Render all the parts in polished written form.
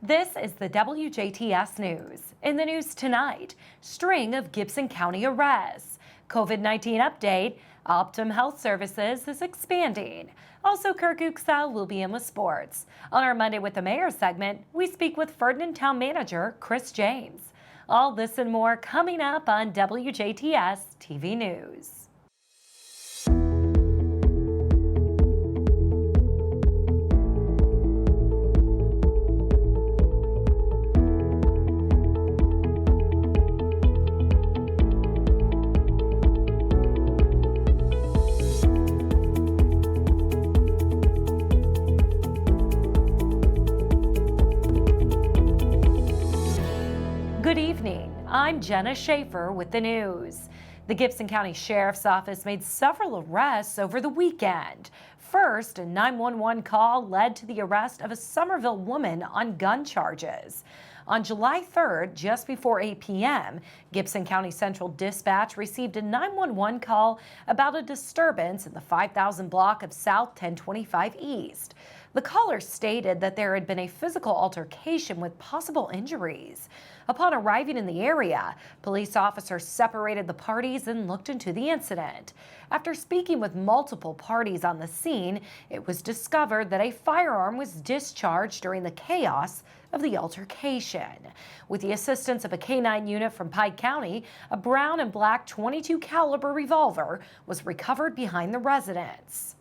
This is the WJTS News. In the news tonight, string of Gibson County arrests. COVID-19 update, Optum Health Services is expanding. Also, Kirk Uxel will be in with sports. On our Monday with the Mayor segment, we speak with Ferdinand Town Manager Chris James. All this and more coming up on WJTS TV News. Good evening. I'm Jenna Schaffer with the news. The Gibson County Sheriff's Office made several arrests over the weekend. First, a 911 call led to the arrest of a Somerville woman on gun charges. On July 3rd, just before 8 p.m., Gibson County Central Dispatch received a 911 call about a disturbance in the 5000 block of South 1025 East. The caller stated that there had been a physical altercation with possible injuries. Upon arriving in the area, police officers separated the parties and looked into the incident. After speaking with multiple parties on the scene, it was discovered that a firearm was discharged during the chaos of the altercation. With the assistance of a K-9 unit from Pike County, a brown and black .22 caliber revolver was recovered behind the residence.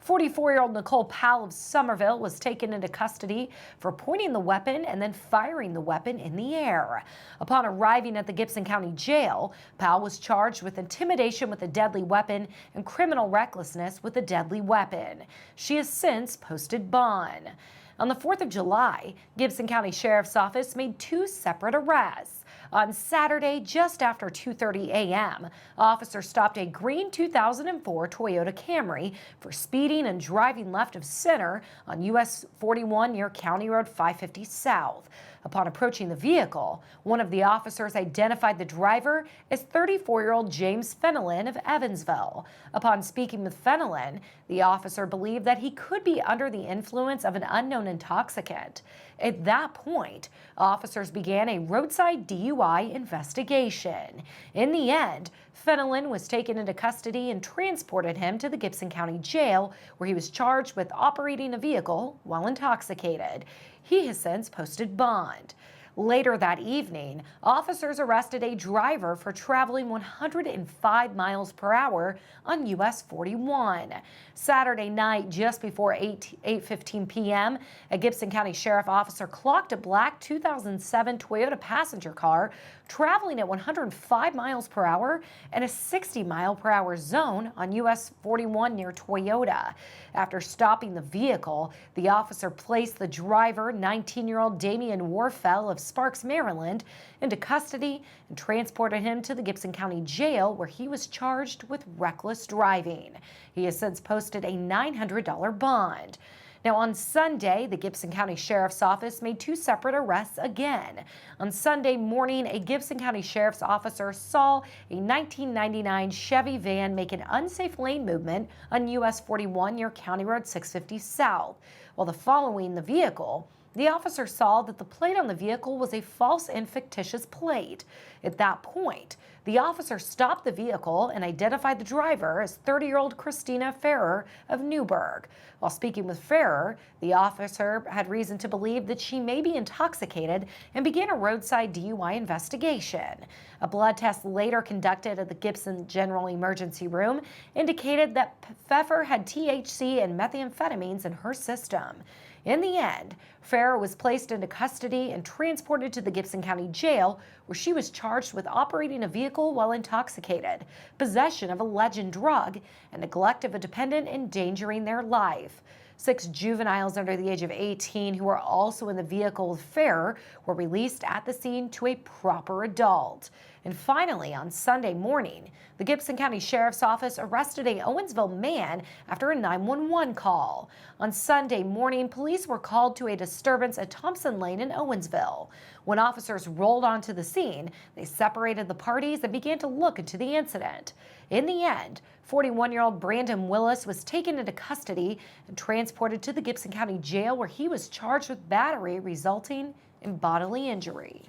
44-year-old Nicole Powell of Somerville was taken into custody for pointing the weapon and then firing the weapon in the air. Upon arriving at the Gibson County Jail, Powell was charged with intimidation with a deadly weapon and criminal recklessness with a deadly weapon. She has since posted bond. On the 4th of July, Gibson County Sheriff's Office made two separate arrests. On Saturday, just after 2:30 a.m., officers stopped a green 2004 Toyota Camry for speeding and driving left of center on US 41 near County Road 550 South. Upon approaching the vehicle, one of the officers identified the driver as 34-year-old James Fenelon of Evansville. Upon speaking with Fenelon, the officer believed that he could be under the influence of an unknown intoxicant. At that point, officers began a roadside DUI investigation. In the end, Fenelon was taken into custody and transported him to the Gibson County Jail, where he was charged with operating a vehicle while intoxicated. He has since posted bond. Later that evening, officers arrested a driver for traveling 105 miles per hour on US 41. Saturday night, just before 8:15 p.m., a Gibson County Sheriff officer clocked a black 2007 Toyota passenger car traveling at 105 miles per hour and a 60 mile per hour zone on US 41 near Toyota. After stopping the vehicle, the officer placed the driver, 19-year-old Damian Warfel of Sparks, Maryland, into custody and transported him to the Gibson County Jail, where he was charged with reckless driving. He has since posted a $900 bond. Now, on Sunday, the Gibson County Sheriff's Office made two separate arrests again. On Sunday morning, a Gibson County Sheriff's officer saw a 1999 Chevy van make an unsafe lane movement on US 41 near County Road 650 South. While following the vehicle, the officer saw that the plate on the vehicle was a false and fictitious plate. At that point, the officer stopped the vehicle and identified the driver as 30-year-old Christina Ferrer of Newburgh. While speaking with Ferrer, the officer had reason to believe that she may be intoxicated and began a roadside DUI investigation. A blood test later conducted at the Gibson General Emergency Room indicated that Pfeffer had THC and methamphetamines in her system. In the end, Ferrer was placed into custody and transported to the Gibson County Jail, where she was charged with operating a vehicle while intoxicated, possession of a legend drug, and neglect of a dependent endangering their life. 6 juveniles under the age of 18 who were also in the vehicle with Ferrer were released at the scene to a proper adult. And finally, on Sunday morning, the Gibson County Sheriff's Office arrested a Owensville man after a 911 call. On Sunday morning, police were called to a disturbance at Thompson Lane in Owensville. When officers rolled onto the scene, they separated the parties and began to look into the incident. In the end, 41-year-old Brandon Willis was taken into custody and transported to the Gibson County Jail, where he was charged with battery resulting in bodily injury.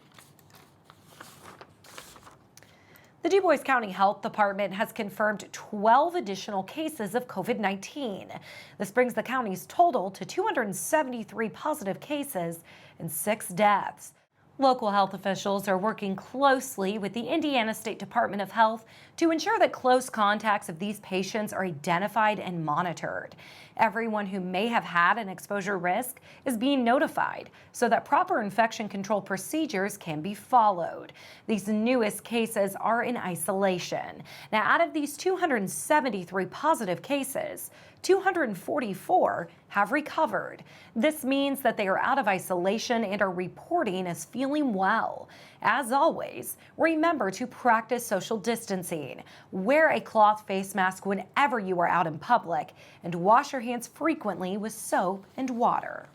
The DuBois County Health Department has confirmed 12 additional cases of COVID-19. This brings the county's total to 273 positive cases and 6 deaths. Local health officials are working closely with the Indiana State Department of Health to ensure that close contacts of these patients are identified and monitored. Everyone who may have had an exposure risk is being notified so that proper infection control procedures can be followed. These newest cases are in isolation. Now, out of these 273 positive cases, 244 have recovered. This means that they are out of isolation and are reporting as feeling well. As always, remember to practice social distancing. Wear a cloth face mask whenever you are out in public, and wash your hands frequently with soap and water.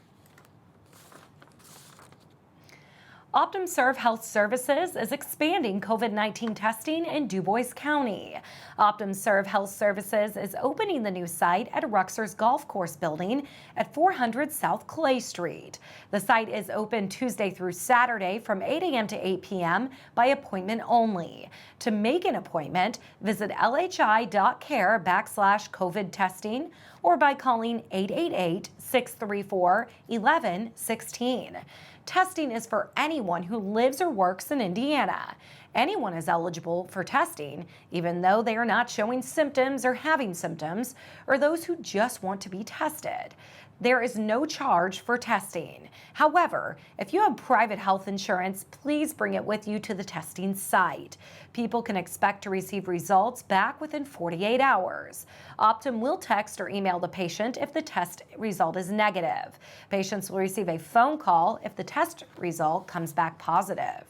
OptumServe Health Services is expanding COVID-19 testing in DuBois County. OptumServe Health Services is opening the new site at Ruxer's Golf Course building at 400 South Clay Street. The site is open Tuesday through Saturday from 8 a.m. to 8 p.m. by appointment only. To make an appointment, visit lhi.care/COVID testing or by calling 888-634-1116. Testing is for anyone who lives or works in Indiana. Anyone is eligible for testing, even though they are not showing symptoms or having symptoms, or those who just want to be tested. There is no charge for testing. However, if you have private health insurance, please bring it with you to the testing site. People can expect to receive results back within 48 hours. Optum will text or email the patient if the test result is negative. Patients will receive a phone call if the test result comes back positive.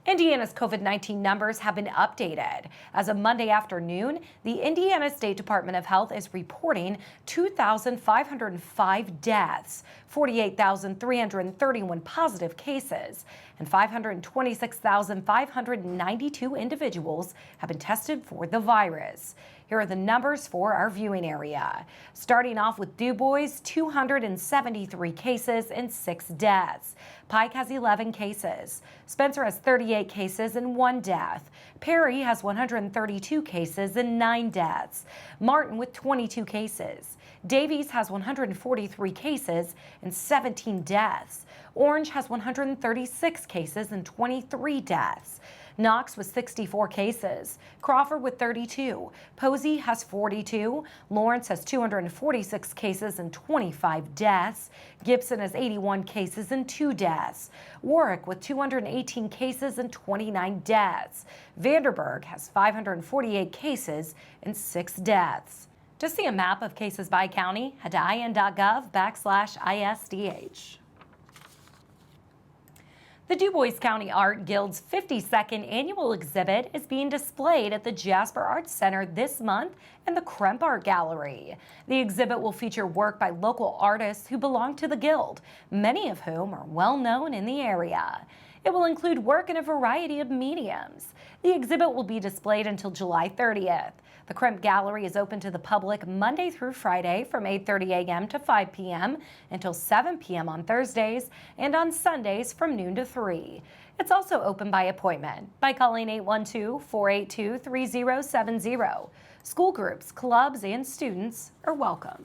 Indiana's COVID-19 numbers have been updated. As of Monday afternoon, the Indiana State Department of Health is reporting 2,505 deaths, 48,331 positive cases, and 526,592 individuals have been tested for the virus. Here are the numbers for our viewing area. Starting off with DuBois, 273 cases and 6 deaths. Pike has 11 cases. Spencer has 38 cases and 1 death. Perry has 132 cases and 9 deaths. Martin with 22 cases. Davies has 143 cases and 17 deaths. Orange has 136 cases and 23 deaths. Knox with 64 cases, Crawford with 32, Posey has 42, Lawrence has 246 cases and 25 deaths, Gibson has 81 cases and 2 deaths, Warwick with 218 cases and 29 deaths, Vanderburgh has 548 cases and 6 deaths. To see a map of cases by county, head to in.gov/ISDH. The DuBois County Art Guild's 52nd annual exhibit is being displayed at the Jasper Arts Center this month in the Kremp Art Gallery. The exhibit will feature work by local artists who belong to the Guild, many of whom are well known in the area. It will include work in a variety of mediums. The exhibit will be displayed until July 30th. The Kremp Gallery is open to the public Monday through Friday from 8:30 a.m. to 5 p.m. until 7 p.m. on Thursdays and on Sundays from noon to 3. It's also open by appointment by calling 812-482-3070. School groups, clubs, and students are welcome.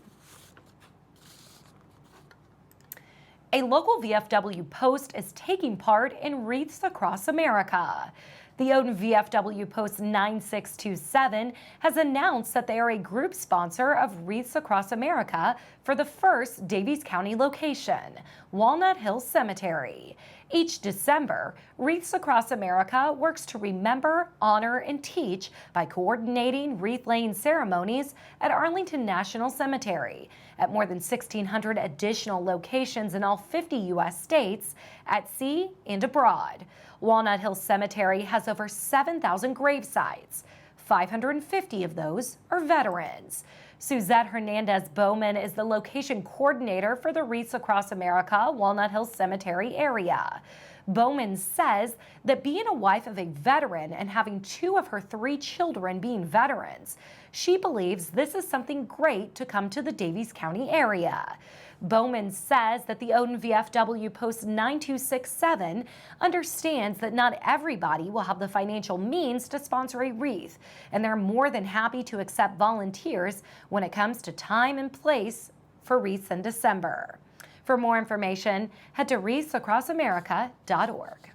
A local VFW post is taking part in Wreaths Across America. The Odin VFW Post 9627 has announced that they are a group sponsor of Wreaths Across America for the first Daviess County location, Walnut Hills Cemetery. Each December, Wreaths Across America works to remember, honor, and teach by coordinating wreath-laying ceremonies at Arlington National Cemetery, at more than 1,600 additional locations in all 50 U.S. states, at sea and abroad. Walnut Hills Cemetery has over 7,000 grave sites. 550 of those are veterans. Suzette Hernandez Bowman is the location coordinator for the Wreaths Across America Walnut Hills Cemetery area. Bowman says that being a wife of a veteran and having 2 of her 3 children being veterans, she believes this is something great to come to the Daviess County area. Bowman says that the Odin VFW Post 9267 understands that not everybody will have the financial means to sponsor a wreath, and they're more than happy to accept volunteers when it comes to time and place for wreaths in December. For more information, head to wreathsacrossamerica.org.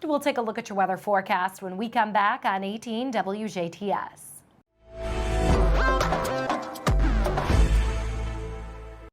We'll take a look at your weather forecast when we come back on 18 WJTS.